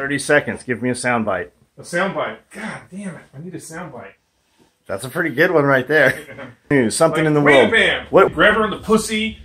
30 seconds. Give me a sound bite. A soundbite. God damn it. I need a soundbite. That's a pretty good one right there. Something Like, in the Wham world. Bam. What? Grab her on the pussy.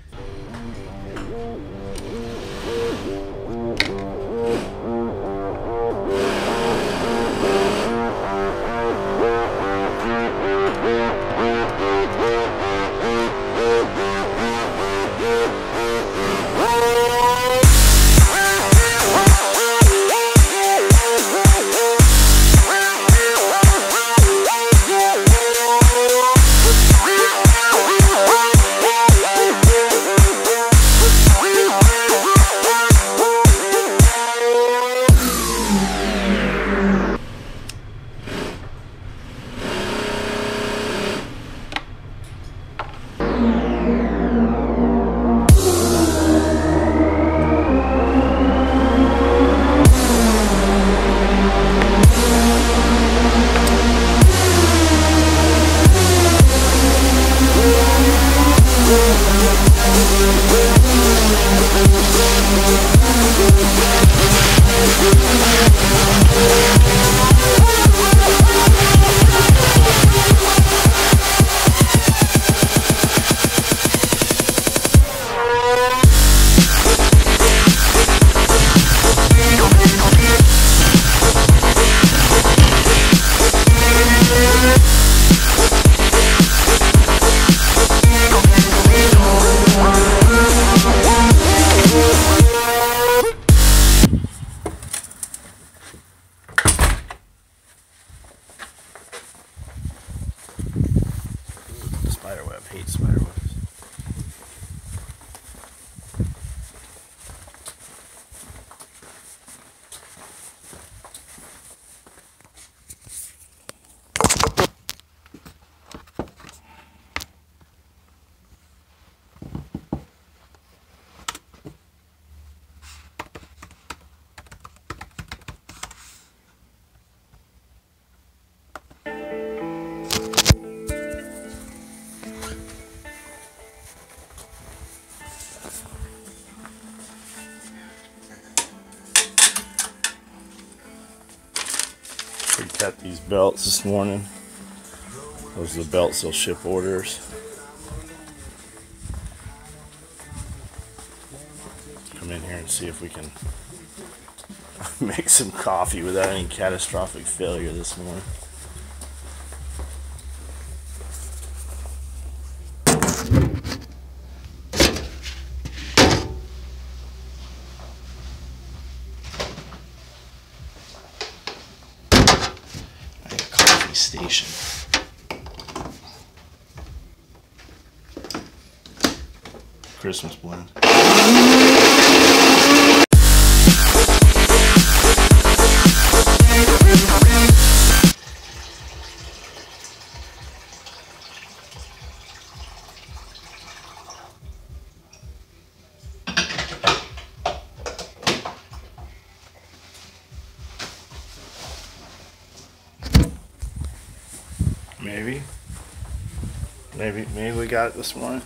Spiderweb. Hate spiderwebs. We cut these belts this morning. Those are the belts they'll ship orders. Come in here and see if we can make some coffee without any catastrophic failure this morning. Station. Christmas blend. Maybe we got it this morning.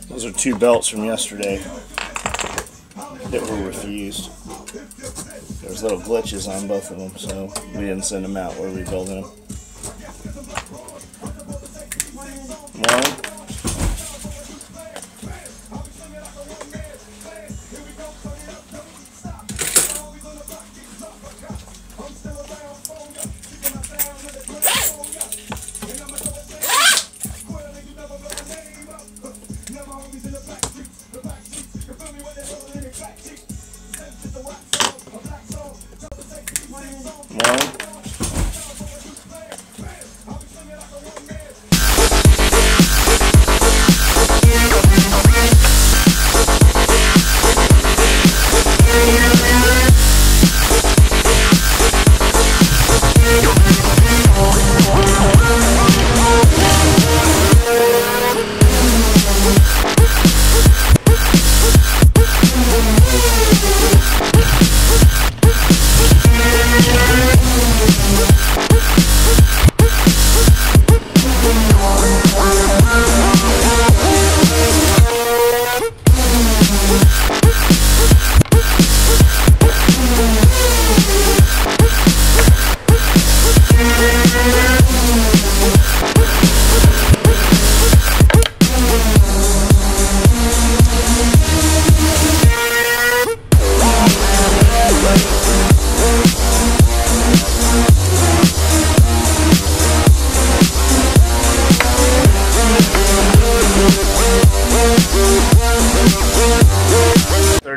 Those are two belts from yesterday that were refused. There's little glitches on both of them, so we didn't send them out. We're rebuilding them. One.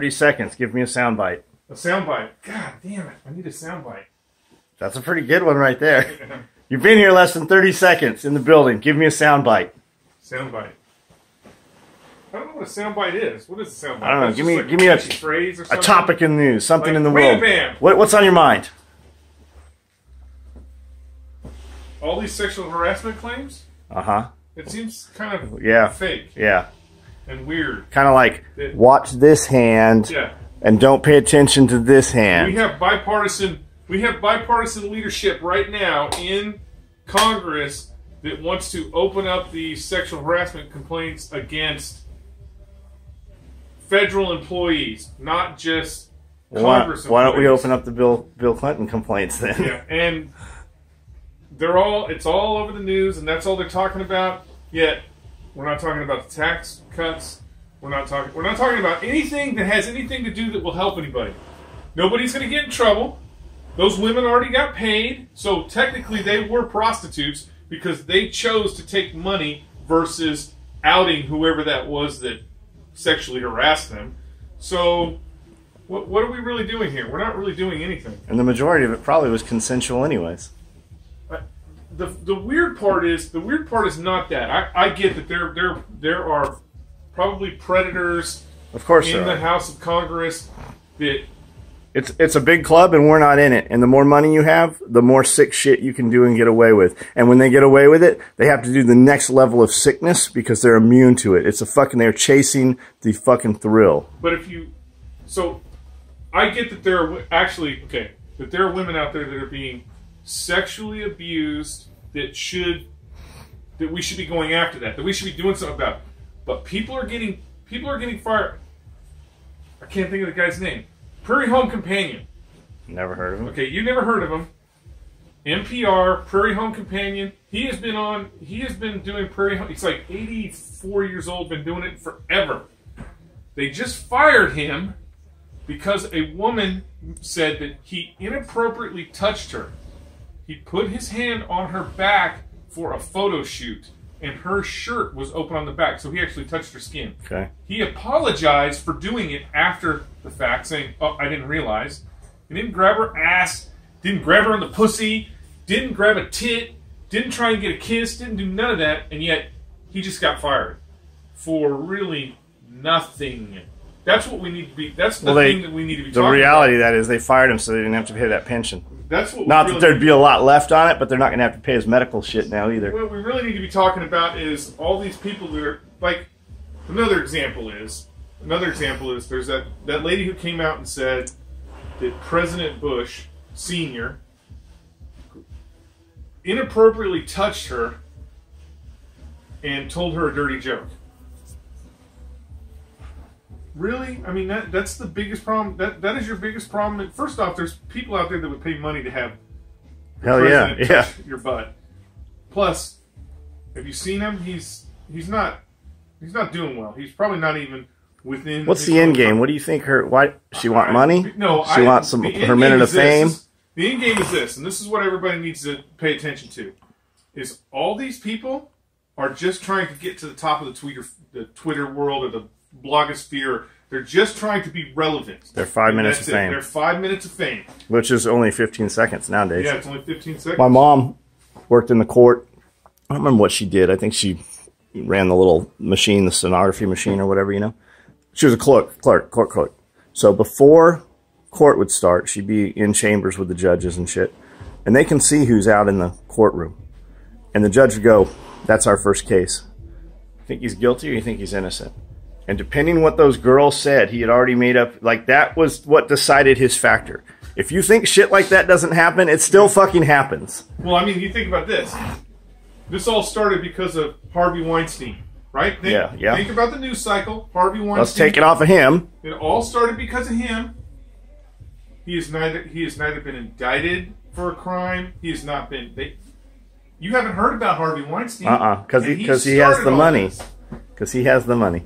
30 seconds. Give me a soundbite. A soundbite. God damn it. I need a soundbite. That's a pretty good one right there. You've been here less than 30 seconds in the building. Give me a soundbite. Soundbite. I don't know what a soundbite is. What is a soundbite? I don't know. That's Give me a phrase or a something? topic in the news. Something Like, in the Wham world. Bam. What's on your mind? All these sexual harassment claims? Uh-huh. It seems kind of Yeah. fake Yeah. and weird. Kind of like, watch this hand Yeah. and don't pay attention to this hand. We have bipartisan leadership right now in Congress that wants to open up the sexual harassment complaints against federal employees, not just Congress Why don't we employees. open up the Bill Clinton complaints then? Yeah, and it's all over the news, and that's all they're talking about. Yet we're not talking about the tax cuts. We're not talking about anything that has anything to do that will help anybody. Nobody's going to get in trouble. Those women already got paid, so technically they were prostitutes because they chose to take money versus outing whoever that was that sexually harassed them. So what are we really doing here? We're not really doing anything. And the majority of it probably was consensual anyways. The weird part is not that. I get that there are probably predators Of course in there the are. House of Congress that It's a big club and we're not in it. And the more money you have, the more sick shit you can do and get away with. And when they get away with it, they have to do the next level of sickness because they're immune to it. They're chasing the fucking thrill. But so I get that there are that there are women out there that are being sexually abused that we should be going after that we should be doing something about. But people are getting fired. I can't think of the guy's name. Prairie Home Companion. Never heard of him. Okay, you never heard of him. NPR, Prairie Home Companion. He has been doing Prairie Home. He's like 84 years old, been doing it forever. They just fired him because a woman said that he inappropriately touched her. He put his hand on her back for a photo shoot, and her shirt was open on the back, so he actually touched her skin. Okay. He apologized for doing it after the fact, saying, "Oh, I didn't realize." He didn't grab her ass, didn't grab her on the pussy, didn't grab a tit, didn't try and get a kiss, didn't do none of that, and yet he just got fired for really nothing. That's what we need to be. That's the thing that we need to be talking about. The reality of that is they fired him so they didn't have to pay that pension. That's what. Not that there'd be a lot left on it, but they're not going to have to pay his medical shit now either. What we really need to be talking about is all these people that are like. Another example is there's that lady who came out and said that President Bush Sr. inappropriately touched her and told her a dirty joke. Really? I mean, that's the biggest problem. That is your biggest problem. First off, there's people out there that would pay money to have Hell yeah, yeah. touch your butt. Plus, have you seen him? He's not doing well. He's probably not even within. What's the end game? What do you think why she want money? No, she wants her minute of fame. The end game is this, and this is what everybody needs to pay attention to: is all these people are just trying to get to the top of the Twitter world or the blogosphere. They're just trying to be relevant. They're 5 minutes of fame. They're 5 minutes of fame. Which is only 15 seconds nowadays. Yeah, it's only 15 seconds. My mom worked in the court. I don't remember what she did. I think she ran the little machine, the stenography machine or whatever, you know. She was a court clerk. So before court would start, she'd be in chambers with the judges and shit. And they can see who's out in the courtroom. And the judge would go, "That's our first case. You think he's guilty or you think he's innocent?" And depending what those girls said, he had already made up, like that was what decided his factor. If you think shit like that doesn't happen, it still fucking happens. Well, I mean, you think about this. This all started because of Harvey Weinstein, right? Yeah. Think about the news cycle. Harvey Weinstein. Let's take it off of him. It all started because of him. He has neither been indicted for a crime. He has not been. You haven't heard about Harvey Weinstein. Because he has the money. Because he has the money.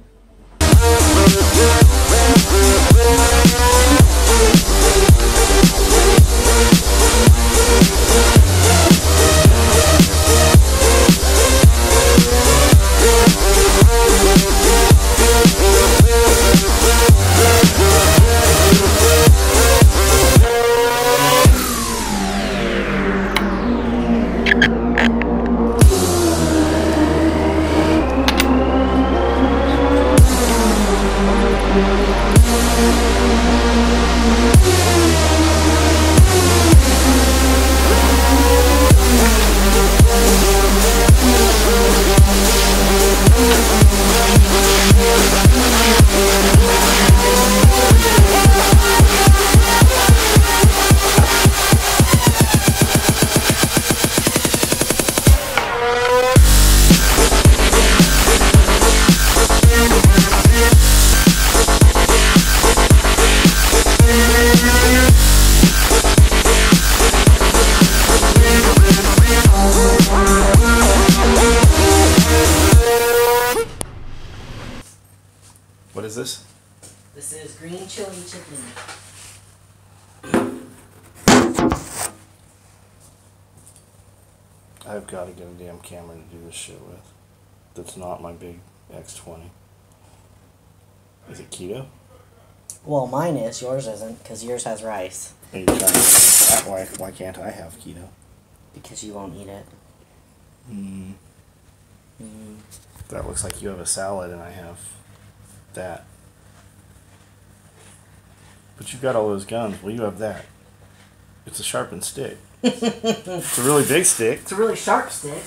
What is this? This is green chili chicken. I've got to get a damn camera to do this shit with. That's not my big X20. Is it keto? Well, mine is. Yours isn't, because yours has rice. Are you trying to that? Why can't I have keto? Because you won't eat it. That looks like you have a salad and I have that. But you've got all those guns. Well, you have that. It's a sharpened stick. It's a really big stick. It's a really sharp stick.